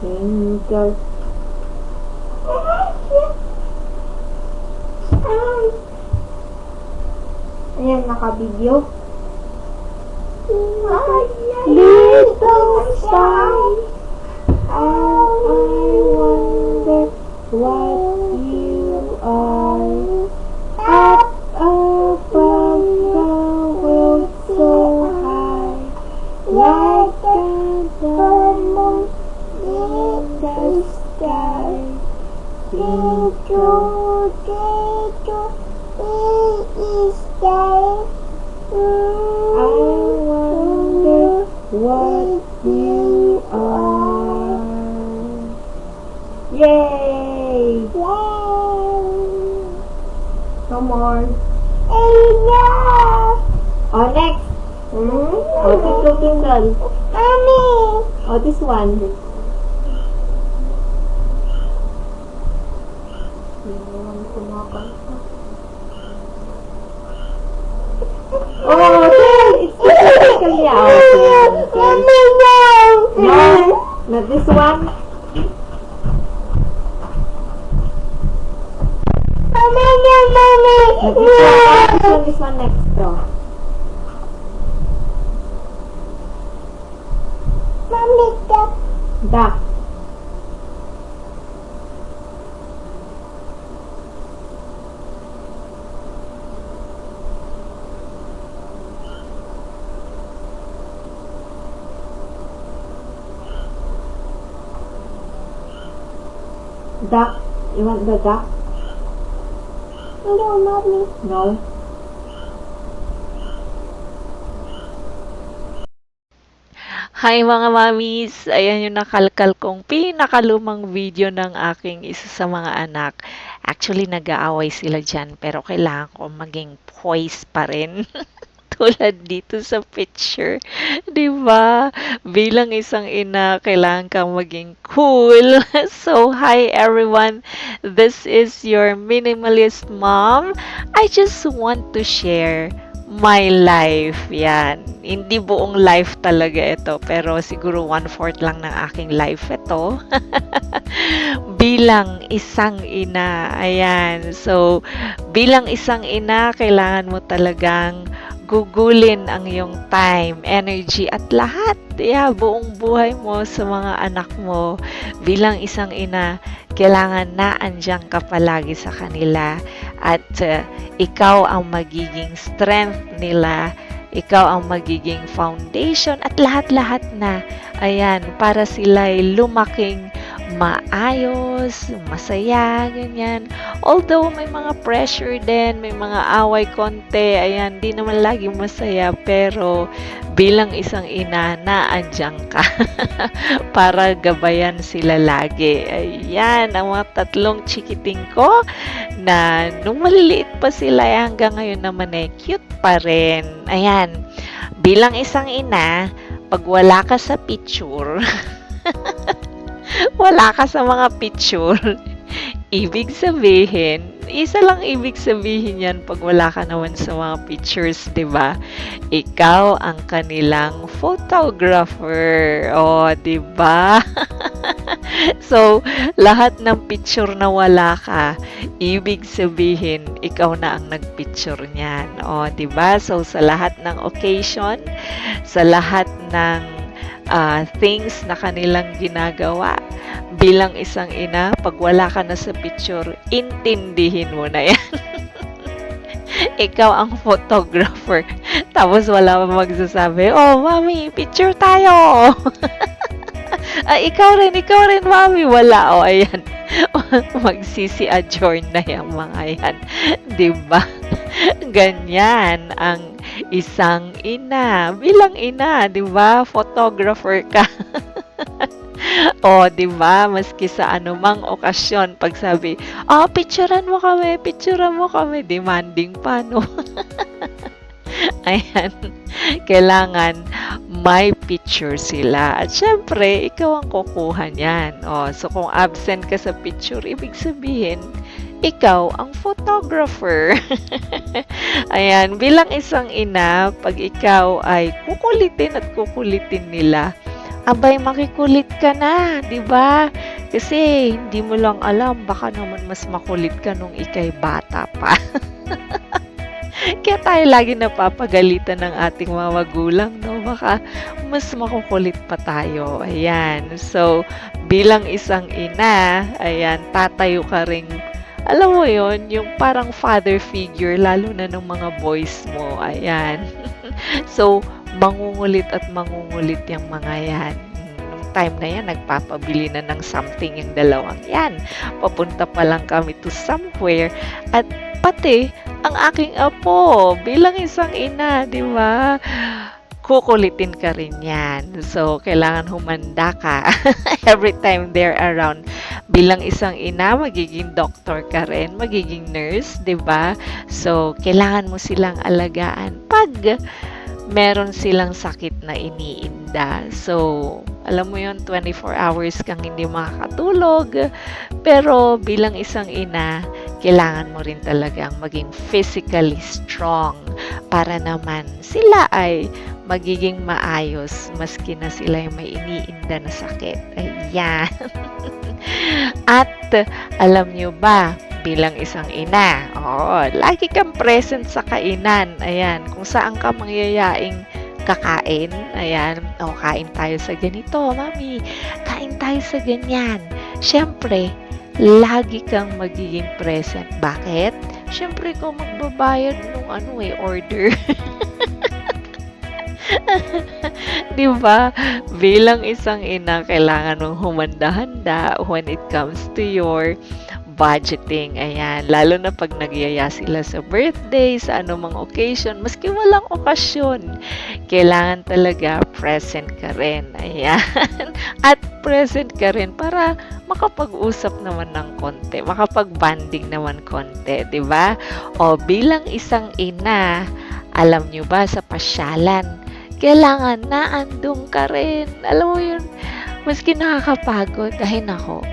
Twinkle. Ayan, naka-video. Little star, how I wonder what you are. Up above the world so high, like a diamond in the sky. Twinkle, twinkle, little star. I wonder what you are. Yay! No more. Oh, next. Oh, Twinkle Twinkle. Mommy! Oh, this one. Hindi naman kumakanta. Oh, it's Twinkle yeah. Mommy, no! No, not this one. Mommy, no, mommy! Not this one. This one next. Oh. Mommy, stop. Duck. Duck. You want the duck? No, mommy. No. Hi mga mamis! Ayan yung nakalkal kong pinakalumang video ng aking isa sa mga anak. Actually, nag-aaway sila dyan, pero kailangan ko maging poise pa rin. Tulad dito sa picture. 'Di ba? Bilang isang ina, kailangan kang maging cool. So, hi everyone! This is your minimalist mom. I just want to share my life. Yan. Hindi buong life talaga ito, pero siguro 1/4 lang ng aking life ito. Bilang isang ina. Ayan. So, bilang isang ina, kailangan mo talagang gugulin ang iyong time, energy, at lahat. Yeah, buong buhay mo sa mga anak mo. Bilang isang ina, kailangan na andyan ka palagi sa kanila. At ikaw ang magiging strength nila. Ikaw ang magiging foundation at lahat-lahat na. Ayan, para sila'y lumaking maayos, masaya, ganyan. Although may mga pressure din, may mga away konti, ayan, di naman lagi masaya, pero bilang isang ina, naandyan ka para gabayan sila lagi. Ayan, ang mga tatlong chikiting ko na nung maliliit pa sila, hanggang ngayon naman cute pa rin. Ayan, bilang isang ina, pag wala ka sa picture, wala ka sa mga picture, ibig sabihin, isa lang ibig sabihin yan pag wala ka naman sa mga pictures, 'di ba? Ikaw ang kanilang photographer. Oh, 'di ba? So, lahat ng picture na wala ka, ibig sabihin, ikaw na ang nagpicture niyan. Oh, 'di ba? So, sa lahat ng occasion, sa lahat ng things na kanilang ginagawa, bilang isang ina, pag wala ka na sa picture, intindihin mo na yan. Ikaw ang photographer. Tapos wala pa magsasabi, oh, mami, picture tayo. Ikaw rin, mami. Wala, oh, ayan. Magsisi-adjourn na yung mga yan. Diba? Ganyan ang isang ina. Bilang ina, diba? Photographer ka. O, di ba? Maski sa anumang okasyon, pag sabi, picturean mo kami, demanding pa, no? Ayan, kailangan may picture sila. At syempre, ikaw ang kukuha niyan. O, so kung absent ka sa picture, ibig sabihin, ikaw ang photographer. Ayan, bilang isang ina, pag ikaw ay kukulitin at kukulitin nila, abay makikulit ka na, 'di ba? Kasi hindi mo lang alam, baka naman mas makulit ka nung ika'y bata pa. Kaya tayo lagi napapagalitan ng ating mga magulang, no? Baka mas makukulit pa tayo. Ayan. So, bilang isang ina, ayan, tatayo ka ring, alam mo yon, yung parang father figure, lalo na ng mga boys mo. Ayan. So, mangungulit at mangungulit yung mga yan. Nung time na yan, nagpapabili na ng something yung dalawang yan. Papunta pa lang kami to somewhere. At pati, ang aking apo, bilang isang ina, di ba? Kukulitin ka rin yan. So, kailangan humanda ka every time they're around. Bilang isang ina, magiging doctor ka rin, magiging nurse, di ba? So, kailangan mo silang alagaan pag meron silang sakit na iniinda. So, alam mo yon, 24 hours kang hindi makakatulog. Pero bilang isang ina, kailangan mo rin talagang maging physically strong para naman sila ay magiging maayos maski na sila yung may iniinda na sakit. Ayan. At alam nyo ba, bilang isang ina, lagi kang present sa kainan. Ayan, kung saan ka mangyayaing kakain, ayan, kain tayo sa ganito, mami, kain tayo sa ganyan. Siyempre, lagi kang magiging present. Bakit? Siyempre, kung magbabayad ng order. Di ba? Bilang isang ina, kailangan mong humanda-handa when it comes to your budgeting. Ayan. Lalo na pag nagyaya sila sa birthday, sa anumang occasion, maski walang okasyon, kailangan talaga present ka rin. Ayan. At present ka rin para makapag-usap naman ng konti, makapag-banding naman konti, di ba? O bilang isang ina, alam nyo ba sa pasyalan, kailangan naandun ka rin. Alam mo yun, maski nakakapagod, ay nako,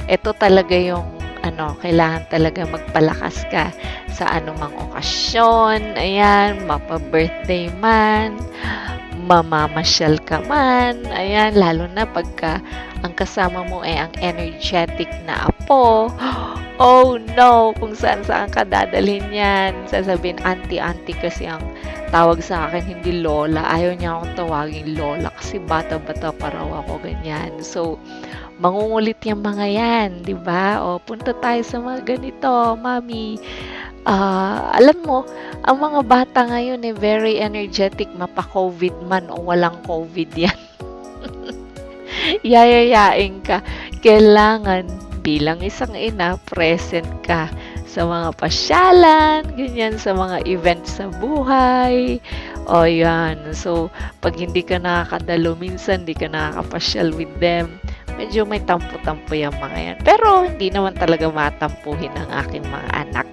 ito talaga yung kailangan talaga magpalakas ka sa anumang okasyon. Ayan, mapa-birthday man, mamamasyal ka man. Ayan, lalo na pagka ang kasama mo ay ang energetic na apo. Oh no, kung saan-saan ka dadalhin yan. Sasabihin, auntie kasi ang tawag sa akin, hindi lola. Ayaw niya akong tawagin lola kasi bata-bata pa raw ako, ganyan. So, mangungulit yung mga yan, di ba? O, punta tayo sa mga ganito, mami. Alam mo, ang mga bata ngayon very energetic, mapa-COVID man o walang COVID yan. Yayayain ka. Kailangan, bilang isang ina, present ka sa mga pasyalan, ganyan, sa mga events sa buhay. O, yan. So, pag hindi ka nakakadalo, minsan hindi ka nakakapasyal with them, medyo may tampo-tampo yung mga yan. Pero, hindi naman talaga matampuhin ang aking mga anak.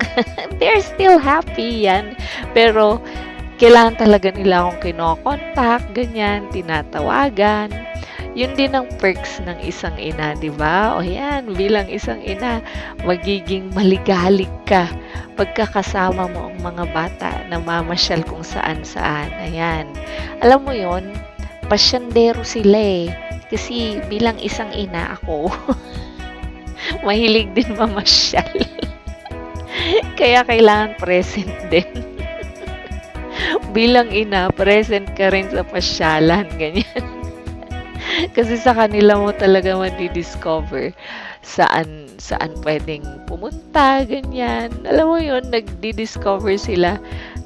They're still happy yan. Pero, kailangan talaga nila akong kinokontak, ganyan, tinatawagan. Yun din ang perks ng isang ina, di ba? O yan, bilang isang ina, magiging maligalig ka pagkakasama mo ang mga bata na mamasyal kung saan-saan. Ayan. Alam mo yun, pasyandero sila eh. Kasi bilang isang ina ako, mahilig din mamasyal. Kaya kailangan present din. Bilang ina, present ka rin sa pasyalan, ganyan. Kasi sa kanila mo talaga madi-discover saan pwedeng pumunta, ganyan. Alam mo yun, nagdi-discover sila,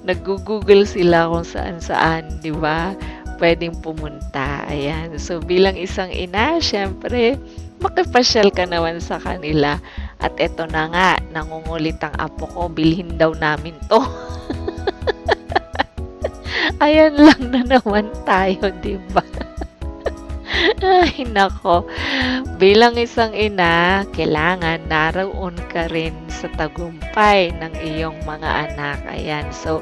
nag-google sila kung saan-saan, di ba? Pwedeng pumunta. Ayan. So, bilang isang ina, syempre, makipasyal ka naman sa kanila. At eto na nga, nangungulit ang apo ko, bilhin daw namin to. Ayan lang na naman tayo, di ba? Ay, nako. Bilang isang ina, kailangan naroon ka rin sa tagumpay ng iyong mga anak. Ayan. So,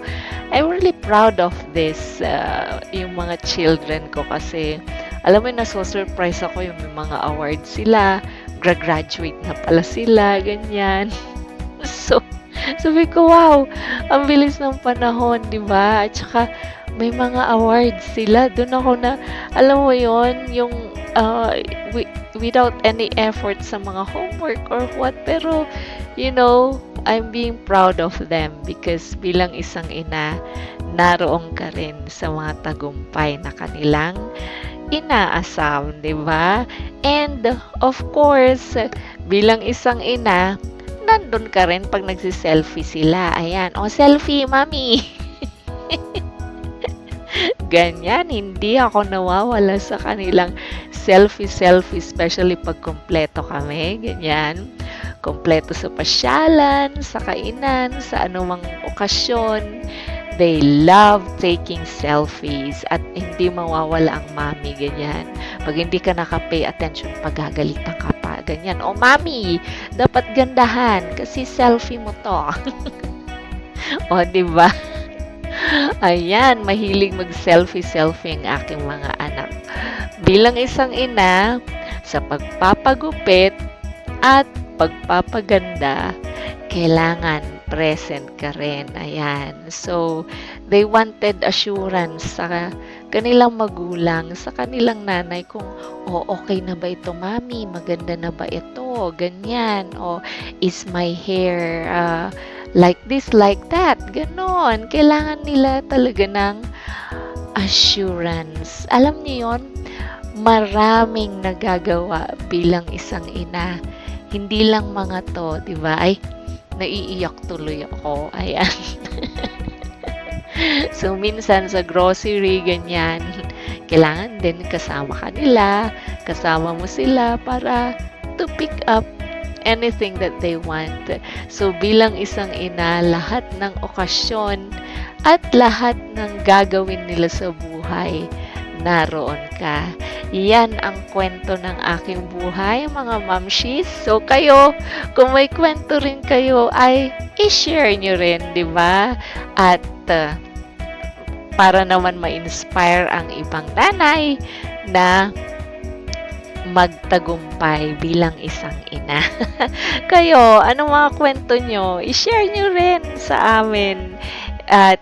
I'm really proud of this, yung mga children ko kasi, alam mo, naso-surprise ako yung may mga awards sila, graduate na pala sila, ganyan. So, sabi ko, wow, ang bilis ng panahon, di ba? At saka, may mga awards sila. Doon ako na, alam mo yon, yung uh, without any effort sa mga homework or what, pero you know, I'm being proud of them because bilang isang ina, naroon ka rin sa mga tagumpay na kanilang inaasam, di ba? And of course, bilang isang ina, nandun ka rin pag nagsiselfie sila. Ayan, o selfie, mami. Ganyan, hindi ako nawawala sa kanilang selfie, especially pag kompleto kami. Ganyan, kompleto sa pasyalan, sa kainan, sa anumang okasyon. They love taking selfies at hindi mawawala ang mami, ganyan. Pag hindi ka naka-pay attention, pagagalitan ka pa, ganyan. O mami, dapat gandahan kasi selfie mo to. O, di ba? Ayan, mahilig mag-selfie ang aking mga anak. Bilang isang ina, sa pagpapagupit at pagpapaganda, kailangan present ka rin. Ayan. So, they wanted assurance sa kanilang magulang, sa kanilang nanay kung, okay na ba ito, mami? Maganda na ba ito? Ganyan. Is my hair like this, like that? Ganon. Kailangan nila talaga ng assurance. Alam niyo yon, maraming nagagawa bilang isang ina. Hindi lang mga to, di ba? Ay, naiiyak tuloy ako. Ayan. So, minsan sa grocery, ganyan, kailangan din kasama ka nila, kasama mo sila para to pick up anything that they want. So, bilang isang ina, lahat ng okasyon at lahat ng gagawin nila sa buhay, naroon ka. Yan ang kwento ng aking buhay, mga mamshis. So, kayo, kung may kwento rin kayo, ay i-share nyo rin, di ba? At para naman ma-inspire ang ibang nanay na magtagumpay bilang isang ina. Kayo, anong mga kwento nyo? I-share nyo rin sa amin. At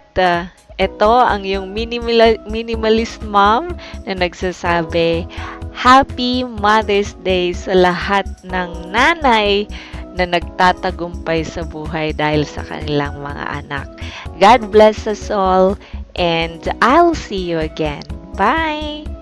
ito ang yung minimalist mom na nagsasabi, Happy Mother's Day sa lahat ng nanay na nagtatagumpay sa buhay dahil sa kanilang mga anak. God bless us all and I'll see you again. Bye!